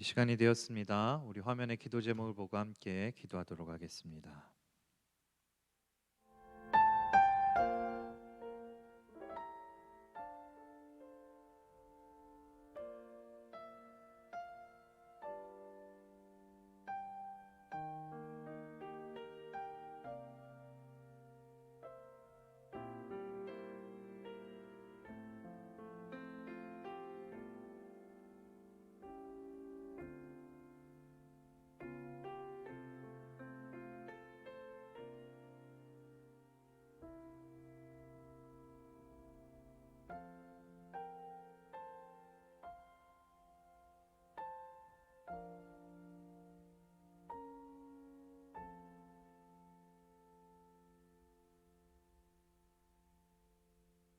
시간이 되었습니다. 우리 화면의 기도 제목을 보고 함께 기도하도록 하겠습니다.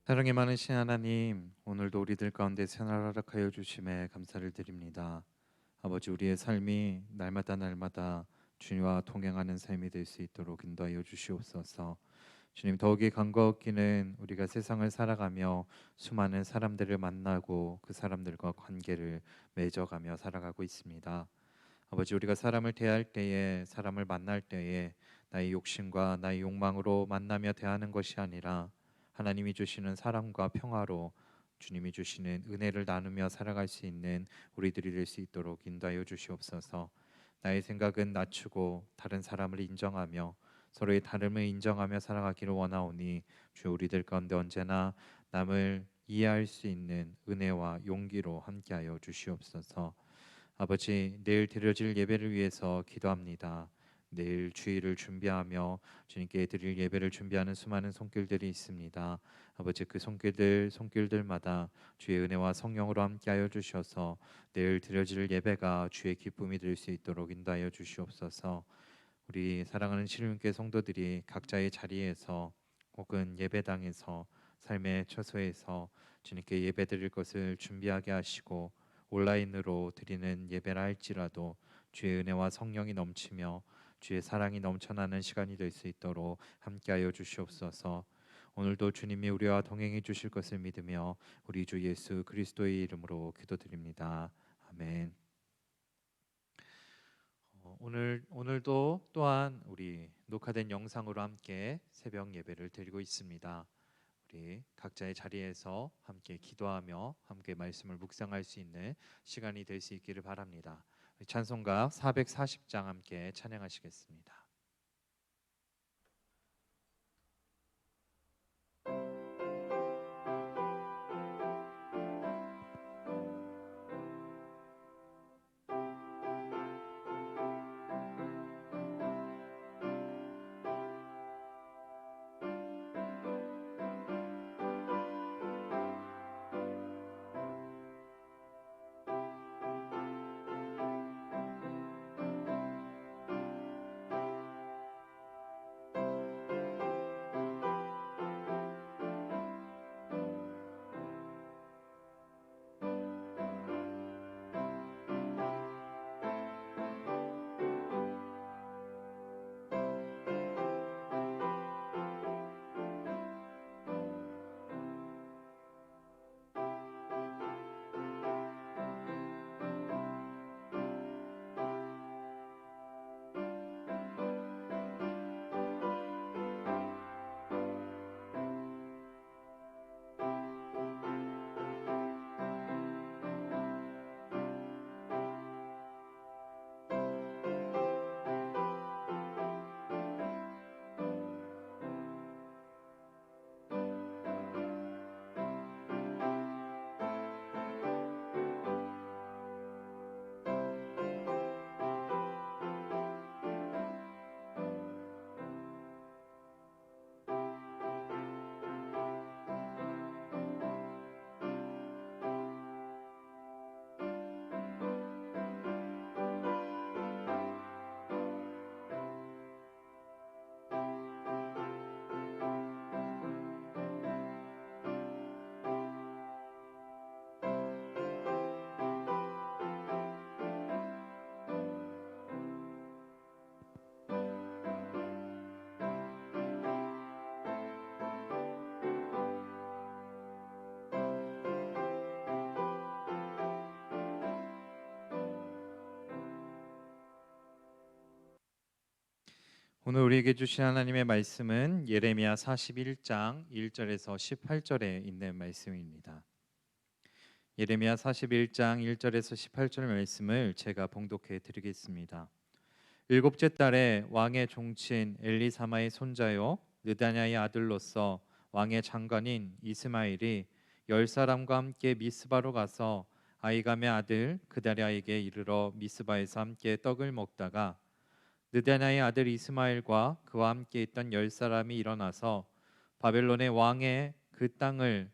사랑이 많으신 하나님, 오늘도 우리들 가운데 새날 허락하여 주심에 감사를 드립니다. 아버지, 우리의 삶이 날마다 주님과 동행하는 삶이 될 수 있도록 인도하여 주시옵소서. 주님, 더욱이 간과없기는 우리가 세상을 살아가며 수많은 사람들을 만나고 그 사람들과 관계를 맺어가며 살아가고 있습니다. 아버지, 우리가 사람을 대할 때에, 사람을 만날 때에 나의 욕심과 나의 욕망으로 만나며 대하는 것이 아니라 하나님이 주시는 사랑과 평화로 주님이 주시는 은혜를 나누며 살아갈 수 있는 우리들이 될 수 있도록 인도하여 주시옵소서. 나의 생각은 낮추고 다른 사람을 인정하며 서로의 다름을 인정하며 살아가기를 원하오니, 주 우리들 가운데 언제나 남을 이해할 수 있는 은혜와 용기로 함께하여 주시옵소서. 아버지, 내일 드려질 예배를 위해서 기도합니다. 내일 주일을 준비하며 주님께 드릴 예배를 준비하는 수많은 손길들이 있습니다. 아버지, 그 손길들마다 주의 은혜와 성령으로 함께하여 주셔서 내일 드려질 예배가 주의 기쁨이 될 수 있도록 인도하여 주시옵소서. 우리 사랑하는 신령께 성도들이 각자의 자리에서 혹은 예배당에서 삶의 처소에서 주님께 예배드릴 것을 준비하게 하시고, 온라인으로 드리는 예배라 할지라도 주의 은혜와 성령이 넘치며 주의 사랑이 넘쳐나는 시간이 될 수 있도록 함께하여 주시옵소서. 오늘도 주님이 우리와 동행해 주실 것을 믿으며 우리 주 예수 그리스도의 이름으로 기도드립니다. 아멘. 오늘도 또한 우리 녹화된 영상으로 함께 새벽 예배를 드리고 있습니다. 우리 각자의 자리에서 함께 기도하며 함께 말씀을 묵상할 수 있는 시간이 될 수 있기를 바랍니다. 찬송가 440장 함께 찬양하시겠습니다. 오늘 우리에게 주신 하나님의 말씀은 예레미야 41장 1절에서 18절에 있는 말씀입니다. 예레미야 41장 1절에서 18절 말씀을 제가 봉독해 드리겠습니다. 일곱째 달에 왕의 종친 엘리사마의 손자요 느다냐의 아들로서 왕의 장관인 이스마엘이 10사람과 함께 미스바로 가서 아이감의 아들 그다랴에게 이르러 미스바에서 함께 떡을 먹다가 느다냐의 아들 이스마엘과 그와 함께 있던 10사람이 일어나서 바벨론의 왕의 그 땅을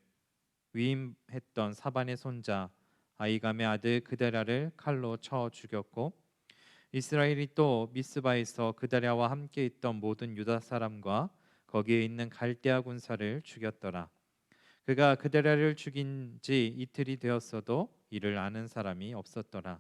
위임했던 사반의 손자 아이감의 아들 그다랴를 칼로 쳐 죽였고, 이스라엘이 또 미스바에서 그다랴와 함께 있던 모든 유다 사람과 거기에 있는 갈대아 군사를 죽였더라. 그가 그다랴를 죽인 지 이틀이 되었어도 이를 아는 사람이 없었더라.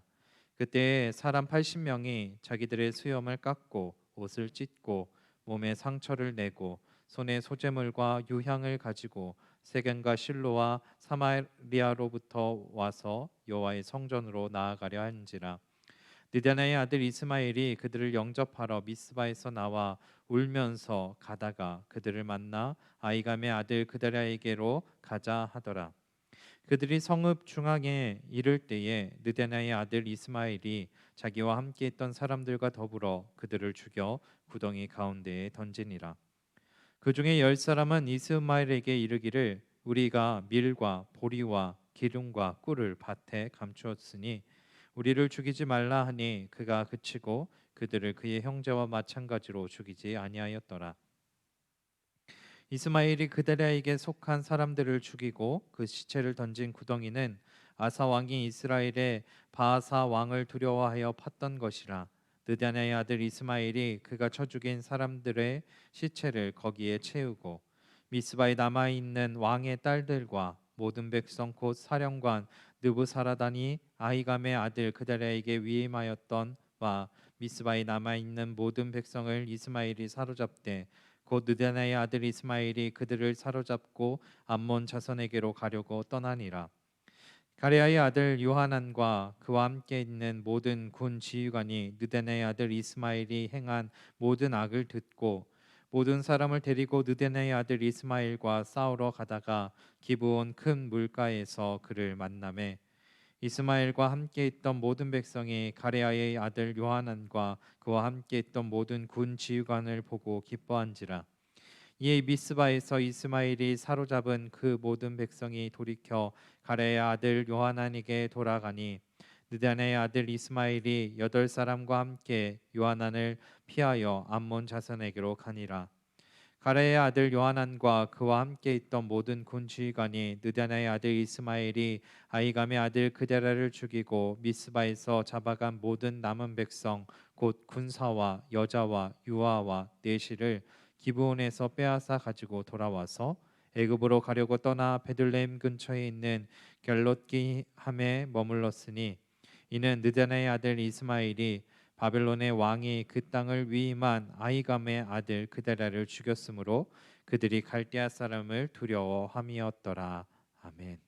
그때 사람 80명이 자기들의 수염을 깎고 옷을 찢고 몸에 상처를 내고 손에 소재물과 유향을 가지고 세겜과 실로와 사마리아로부터 와서 여호와의 성전으로 나아가려 한지라. 느다나의 아들 이스마엘이 그들을 영접하러 미스바에서 나와 울면서 가다가 그들을 만나 아이감의 아들 그다랴에게로 가자 하더라. 그들이 성읍 중앙에 이를 때에 느다나의 아들 이스마엘이 자기와 함께 있던 사람들과 더불어 그들을 죽여 구덩이 가운데에 던지니라. 그 중에 10사람은 이스마엘에게 이르기를 우리가 밀과 보리와 기름과 꿀을 밭에 감추었으니 우리를 죽이지 말라 하니 그가 그치고 그들을 그의 형제와 마찬가지로 죽이지 아니하였더라. 이스마엘이 그다랴에게 속한 사람들을 죽이고 그 시체를 던진 구덩이는 아사 왕이 이스라엘의 바아사 왕을 두려워하여 팠던 것이라. 느다냐의 아들 이스마엘이 그가 쳐 죽인 사람들의 시체를 거기에 채우고 미스바에 남아 있는 왕의 딸들과 모든 백성 곧 사령관 느부사라단이 아히감의 아들 그다랴에게 위임하였던 와 미스바에 남아 있는 모든 백성을 이스마엘이 사로잡되 곧 느다나의 아들 이스마엘이 그들을 사로잡고 암몬 자손에게로 가려고 떠나니라. 가레아의 아들 요하난과 그와 함께 있는 모든 군 지휘관이 느다나의 아들 이스마엘이 행한 모든 악을 듣고 모든 사람을 데리고 느다나의 아들 이스마엘과 싸우러 가다가 기브온 큰 물가에서 그를 만나매 이스마엘과 함께 있던 모든 백성이 가레아의 아들 요하난과 그와 함께 있던 모든 군 지휘관을 보고 기뻐한지라. 이에 미스바에서 이스마엘이 사로잡은 그 모든 백성이 돌이켜 가레아의 아들 요하난에게 돌아가니 느다나의 아들 이스마엘이 8사람과 함께 요하난을 피하여 암몬 자손에게로 가니라. 가레의 아들 요하난과 그와 함께 있던 모든 군 지휘관이 느다나의 아들 이스마엘이 아히감의 아들 그다랴를 죽이고 미스바에서 잡아간 모든 남은 백성 곧 군사와 여자와 유아와 내시를 기브온에서 빼앗아 가지고 돌아와서 애굽으로 가려고 떠나 베들레헴 근처에 있는 갤롯기함에 머물렀으니 이는 느다나의 아들 이스마엘이 바벨론의 왕이 그 땅을 위임한 아히감의 아들 그다랴를 죽였으므로 그들이 갈대아 사람을 두려워함이었더라. 아멘.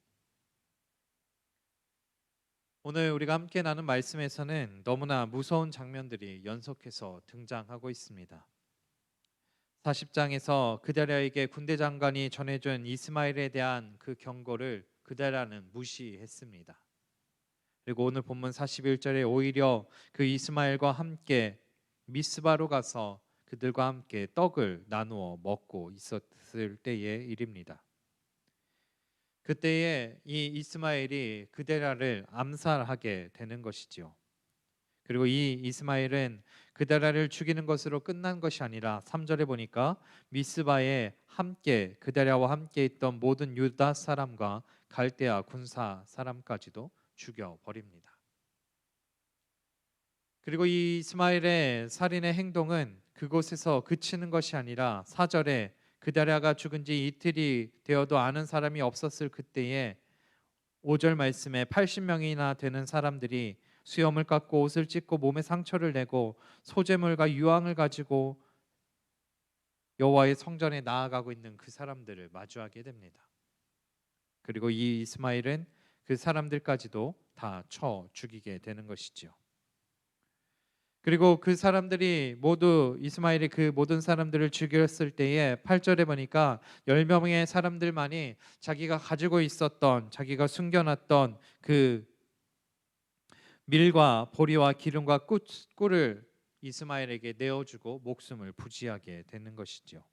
오늘 우리가 함께 나눈 말씀에서는 너무나 무서운 장면들이 연속해서 등장하고 있습니다. 40장에서 그다랴에게 군대 장관이 전해준 이스마엘에 대한 그 경고를 그다랴는 무시했습니다. 그리고 오늘 본문 41절에 오히려 그 이스마엘과 함께 미스바로 가서 그들과 함께 떡을 나누어 먹고 있었을 때의 일입니다. 그때에 이 이스마엘이 그데라를 암살하게 되는 것이지요. 그리고 이 이스마엘은 그데라를 죽이는 것으로 끝난 것이 아니라 3절에 보니까 미스바에 함께 그데라와 함께 있던 모든 유다 사람과 갈대아 군사 사람까지도 죽여버립니다. 그리고 이 이스마엘의 살인의 행동은 그곳에서 그치는 것이 아니라 4절에 그다랴가 죽은 지 이틀이 되어도 아는 사람이 없었을 그때에 5절 말씀에 80명이나 되는 사람들이 수염을 깎고 옷을 찢고 몸에 상처를 내고 소재물과 유황을 가지고 여호와의 성전에 나아가고 있는 그 사람들을 마주하게 됩니다. 그리고 이 이스마엘은 그 사람들까지도 다 쳐 죽이게 되는 것이지요. 그리고 그 사람들이 모두 이스마엘이 그 모든 사람들을 죽였을 때에 8절에 보니까 10명의 사람들만이 자기가 가지고 있었던, 자기가 숨겨놨던 그 밀과 보리와 기름과 꿀을 이스마엘에게 내어주고 목숨을 부지하게 되는 것이죠.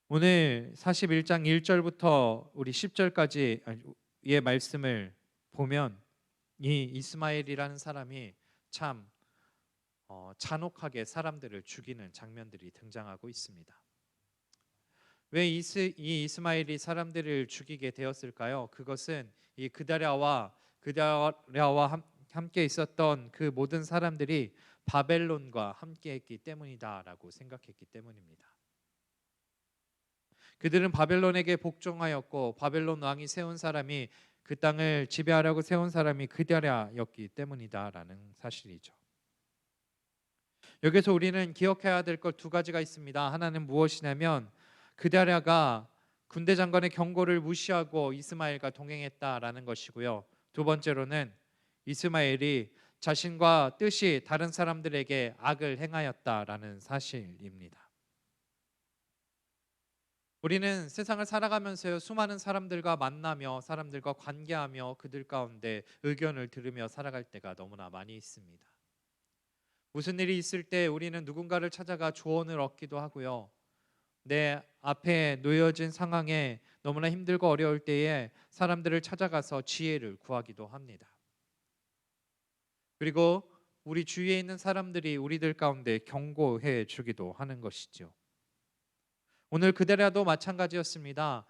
오늘 41장 1절부터 우리 10절까지의 말씀을 보면 이 이스마엘이라는 사람이 참 잔혹하게 사람들을 죽이는 장면들이 등장하고 있습니다. 왜 이 이스마엘이 사람들을 죽이게 되었을까요? 그것은 이 그다랴와 함께 있었던 그 모든 사람들이 바벨론과 함께했기 때문이다라고 생각했기 때문입니다. 그들은 바벨론에게 복종하였고 바벨론 왕이 세운 사람이 그 땅을 지배하려고 세운 사람이 그다랴였기 때문이다라는 사실이죠. 여기서 우리는 기억해야 될 것 두 가지가 있습니다. 하나는 무엇이냐면 그다랴가 군대 장관의 경고를 무시하고 이스마엘과 동행했다라는 것이고요. 두 번째로는 이스마엘이 자신과 뜻이 다른 사람들에게 악을 행하였다라는 사실입니다. 우리는 세상을 살아가면서 수많은 사람들과 만나며 사람들과 관계하며 그들 가운데 의견을 들으며 살아갈 때가 너무나 많이 있습니다. 무슨 일이 있을 때 우리는 누군가를 찾아가 조언을 얻기도 하고요. 내 앞에 놓여진 상황에 너무나 힘들고 어려울 때에 사람들을 찾아가서 지혜를 구하기도 합니다. 그리고 우리 주위에 있는 사람들이 우리들 가운데 경고해 주기도 하는 것이죠. 오늘 그대라도 마찬가지였습니다.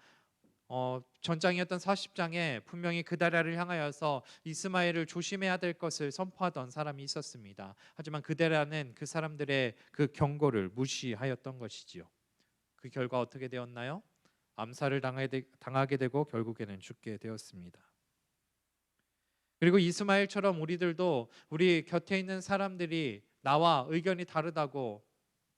전장이었던 40장에 분명히 그다랴를 향하여서 이스마엘을 조심해야 될 것을 선포하던 사람이 있었습니다. 하지만 그다랴는 그 사람들의 그 경고를 무시하였던 것이지요. 그 결과 어떻게 되었나요? 암살을 당하게 되고 결국에는 죽게 되었습니다. 그리고 이스마엘처럼 우리들도 우리 곁에 있는 사람들이 나와 의견이 다르다고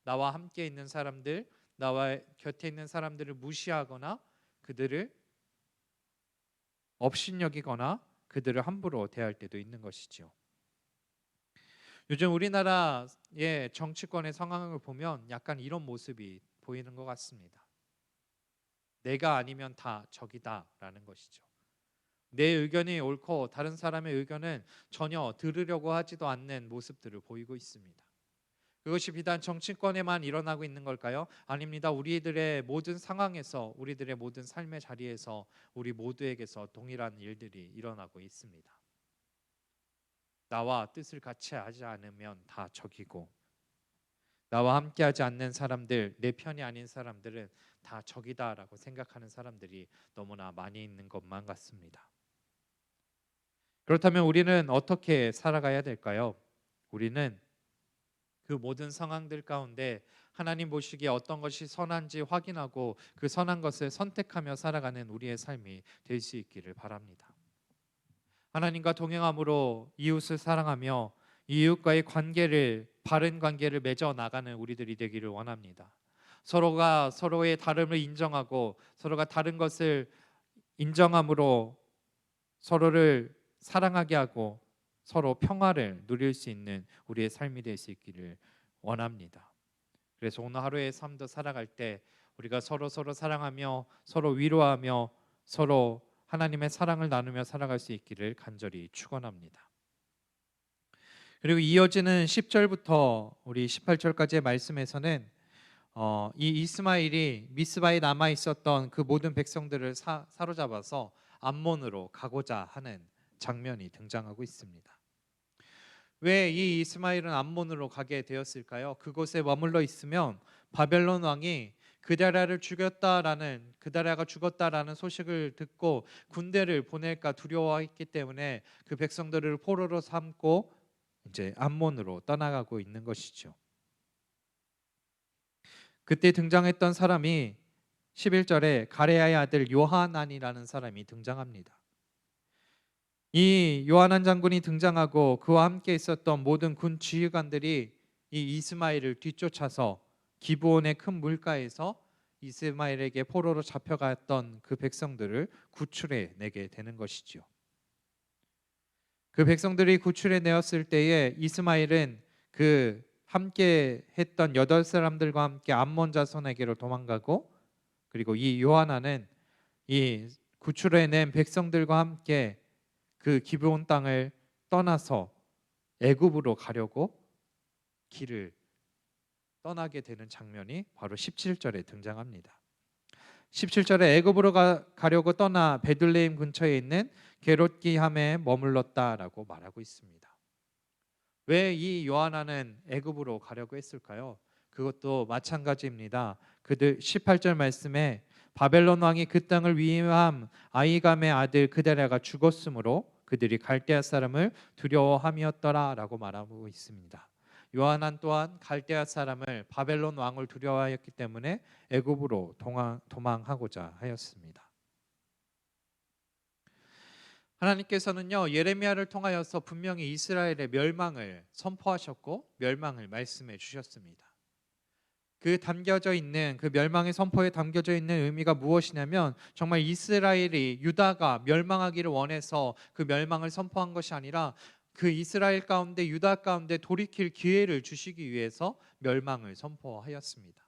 나와 함께 있는 사람들, 나와 곁에 있는 사람들을 무시하거나 그들을 업신여기거나 그들을 함부로 대할 때도 있는 것이죠. 요즘 우리나라의 정치권의 상황을 보면 약간 이런 모습이 보이는 것 같습니다. 내가 아니면 다 적이다라는 것이죠. 내 의견이 옳고 다른 사람의 의견은 전혀 들으려고 하지도 않는 모습들을 보이고 있습니다. 그것이 비단 정치권에만 일어나고 있는 걸까요? 아닙니다. 우리들의 모든 상황에서, 우리들의 모든 삶의 자리에서 우리 모두에게서 동일한 일들이 일어나고 있습니다. 나와 뜻을 같이 하지 않으면 다 적이고, 나와 함께하지 않는 사람들, 내 편이 아닌 사람들은 다 적이다라고 생각하는 사람들이 너무나 많이 있는 것만 같습니다. 그렇다면 우리는 어떻게 살아가야 될까요? 우리는 그 모든 상황들 가운데 하나님 보시기에 어떤 것이 선한지 확인하고 그 선한 것을 선택하며 살아가는 우리의 삶이 될 수 있기를 바랍니다. 하나님과 동행함으로 이웃을 사랑하며 이웃과의 바른 관계를 맺어 나가는 우리들이 되기를 원합니다. 서로가 서로의 다름을 인정하고 서로가 다른 것을 인정함으로 서로를 사랑하게 하고 서로 평화를 누릴 수 있는 우리의 삶이 될 수 있기를 원합니다. 그래서 오늘 하루의 삶도 살아갈 때 우리가 서로 사랑하며 서로 위로하며 서로 하나님의 사랑을 나누며 살아갈 수 있기를 간절히 축원합니다. 그리고 이어지는 10절부터 우리 18절까지의 말씀에서는 이 이스마엘이 미스바에 남아 있었던 그 모든 백성들을 사로잡아서 암몬으로 가고자 하는 장면이 등장하고 있습니다. 왜 이 이스마엘은 암몬으로 가게 되었을까요? 그곳에 머물러 있으면 바벨론 왕이 그다랴가 죽었다라는 소식을 듣고 군대를 보낼까 두려워했기 때문에 그 백성들을 포로로 삼고 이제 암몬으로 떠나가고 있는 것이죠. 그때 등장했던 사람이 11절에 가레야의 아들 요하난이라는 사람이 등장합니다. 이 요하난 장군이 등장하고 그와 함께 있었던 모든 군 지휘관들이 이 이스마엘을 뒤쫓아서 기브온의 큰 물가에서 이스마엘에게 포로로 잡혀갔던 그 백성들을 구출해 내게 되는 것이죠. 그 백성들이 구출해 내었을 때에 이스마엘은 그 함께 했던 8사람들과 함께 암몬 자손에게로 도망가고, 그리고 이 요하나는 이 구출해낸 백성들과 함께 그 기브온 땅을 떠나서 애굽으로 가려고 길을 떠나게 되는 장면이 바로 17절에 등장합니다. 17절에 애굽으로 가려고 떠나 베들레헴 근처에 있는 게롯기함에 머물렀다라고 말하고 있습니다. 왜 이 요하나는 애굽으로 가려고 했을까요? 그것도 마찬가지입니다. 그들 18절 말씀에 바벨론 왕이 그 땅을 위임함 아이감의 아들 그다랴가 죽었으므로 그들이 갈대아 사람을 두려워함이었더라라고 말하고 있습니다. 요하난 또한 갈대아 사람을 바벨론 왕을 두려워하였기 때문에 애굽으로 도망하고자 하였습니다. 하나님께서는요, 예레미야를 통하여서 분명히 이스라엘의 멸망을 선포하셨고 멸망을 말씀해 주셨습니다. 그 담겨져 있는 그 멸망의 선포에 담겨져 있는 의미가 무엇이냐면, 정말 이스라엘이 유다가 멸망하기를 원해서 그 멸망을 선포한 것이 아니라 그 이스라엘 가운데 유다 가운데 돌이킬 기회를 주시기 위해서 멸망을 선포하였습니다.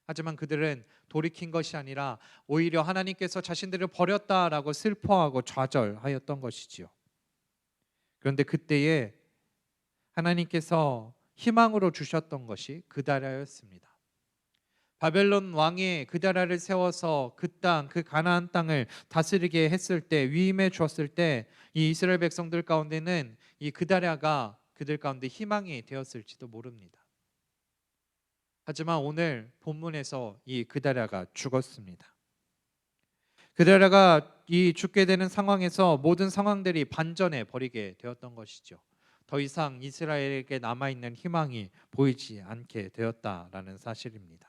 하지만 그들은 돌이킨 것이 아니라 오히려 하나님께서 자신들을 버렸다라고 슬퍼하고 좌절하였던 것이지요. 그런데 그때에 하나님께서 희망으로 주셨던 것이 그다랴였습니다. 바벨론 왕이 그다랴를 세워서 그 땅, 그 가나안 땅을 다스리게 했을 때, 위임해 주었을 때, 이 이스라엘 백성들 가운데는 이 그다랴가 그들 가운데 희망이 되었을지도 모릅니다. 하지만 오늘 본문에서 이 그다랴가 죽었습니다. 그다랴가 이 죽게 되는 상황에서 모든 상황들이 반전해 버리게 되었던 것이죠. 더 이상 이스라엘에게 남아있는 희망이 보이지 않게 되었다라는 사실입니다.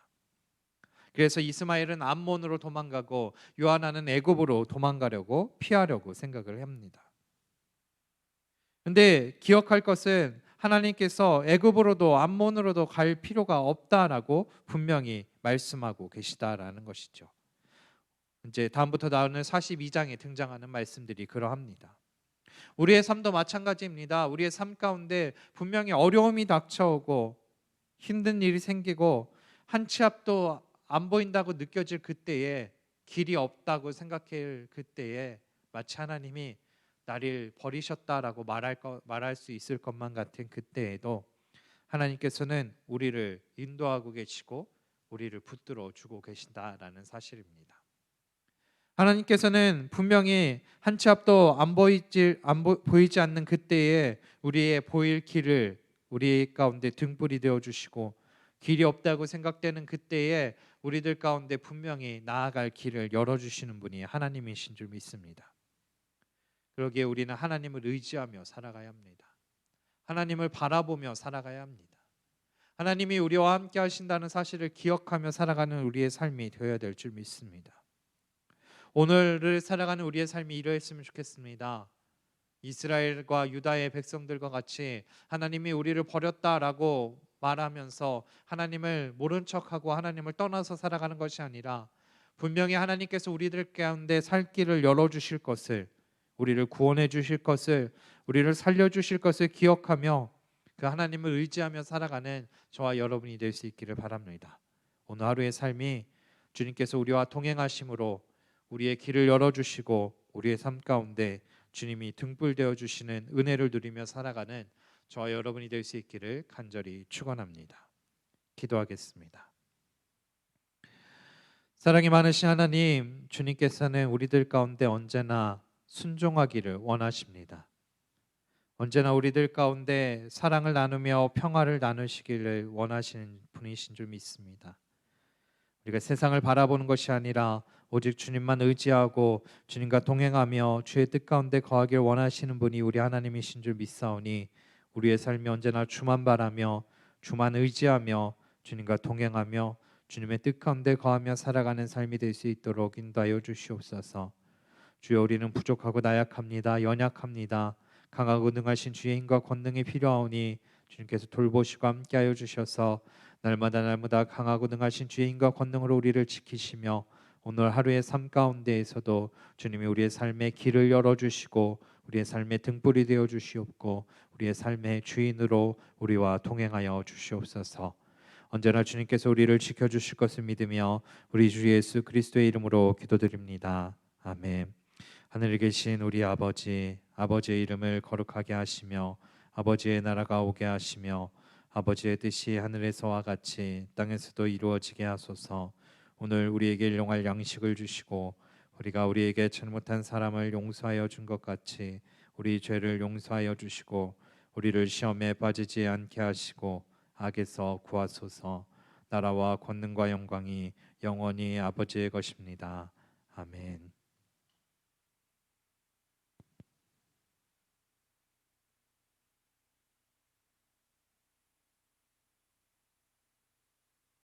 그래서 이스마엘은 암몬으로 도망가고 요하나는 애굽으로 도망가려고 피하려고 생각을 합니다. 그런데 기억할 것은 하나님께서 애굽으로도 암몬으로도 갈 필요가 없다라고 분명히 말씀하고 계시다라는 것이죠. 이제 다음부터 나오는 42장에 등장하는 말씀들이 그러합니다. 우리의 삶도 마찬가지입니다. 우리의 삶 가운데 분명히 어려움이 닥쳐오고 힘든 일이 생기고 한 치 앞도 안 보인다고 느껴질 그때에, 길이 없다고 생각할 그때에 마치 하나님이 나를 버리셨다라고 말할 수 있을 것만 같은 그때에도 하나님께서는 우리를 인도하고 계시고 우리를 붙들어 주고 계신다라는 사실입니다. 하나님께서는 분명히 한 치 앞도 보이지 않는 그때에 우리의 보일 길을 우리 가운데 등불이 되어 주시고, 길이 없다고 생각되는 그때에 우리들 가운데 분명히 나아갈 길을 열어주시는 분이 하나님이신 줄 믿습니다. 그러기에 우리는 하나님을 의지하며 살아가야 합니다. 하나님을 바라보며 살아가야 합니다. 하나님이 우리와 함께 하신다는 사실을 기억하며 살아가는 우리의 삶이 되어야 될 줄 믿습니다. 오늘을 살아가는 우리의 삶이 이러했으면 좋겠습니다. 이스라엘과 유다의 백성들과 같이 하나님이 우리를 버렸다라고 말하면서 하나님을 모른 척하고 하나님을 떠나서 살아가는 것이 아니라, 분명히 하나님께서 우리들 가운데 살 길을 열어주실 것을, 우리를 구원해 주실 것을, 우리를 살려주실 것을 기억하며 그 하나님을 의지하며 살아가는 저와 여러분이 될 수 있기를 바랍니다. 오늘 하루의 삶이 주님께서 우리와 동행하심으로 우리의 길을 열어주시고 우리의 삶 가운데 주님이 등불되어 주시는 은혜를 누리며 살아가는 저와 여러분이 될 수 있기를 간절히 축원합니다. 기도하겠습니다. 사랑이 많으신 하나님, 주님께서는 우리들 가운데 언제나 순종하기를 원하십니다. 언제나 우리들 가운데 사랑을 나누며 평화를 나누시기를 원하시는 분이신 줄 믿습니다. 우리가 세상을 바라보는 것이 아니라 오직 주님만 의지하고 주님과 동행하며 주의 뜻 가운데 거하길 원하시는 분이 우리 하나님이신 줄 믿사오니, 우리의 삶이 언제나 주만 바라며 주만 의지하며 주님과 동행하며 주님의 뜻 가운데 거하며 살아가는 삶이 될 수 있도록 인도하여 주시옵소서. 주여, 우리는 부족하고 나약합니다. 연약합니다. 강하고 능하신 주의 힘과 권능이 필요하오니 주님께서 돌보시고 함께하여 주셔서 날마다 강하고 능하신 주의 힘과 권능으로 우리를 지키시며 오늘 하루의 삶 가운데에서도 주님이 우리의 삶의 길을 열어주시고 우리의 삶의 등불이 되어 주시옵고 우리의 삶의 주인으로 우리와 동행하여 주시옵소서. 언제나 주님께서 우리를 지켜주실 것을 믿으며 우리 주 예수 그리스도의 이름으로 기도드립니다. 아멘. 하늘에 계신 우리 아버지, 아버지의 이름을 거룩하게 하시며 아버지의 나라가 오게 하시며 아버지의 뜻이 하늘에서와 같이 땅에서도 이루어지게 하소서. 오늘 우리에게 일용할 양식을 주시고 우리가 우리에게 잘못한 사람을 용서하여 준 것 같이 우리 죄를 용서하여 주시고 우리를 시험에 빠지지 않게 하시고 악에서 구하소서. 나라와 권능과 영광이 영원히 아버지의 것입니다. 아멘.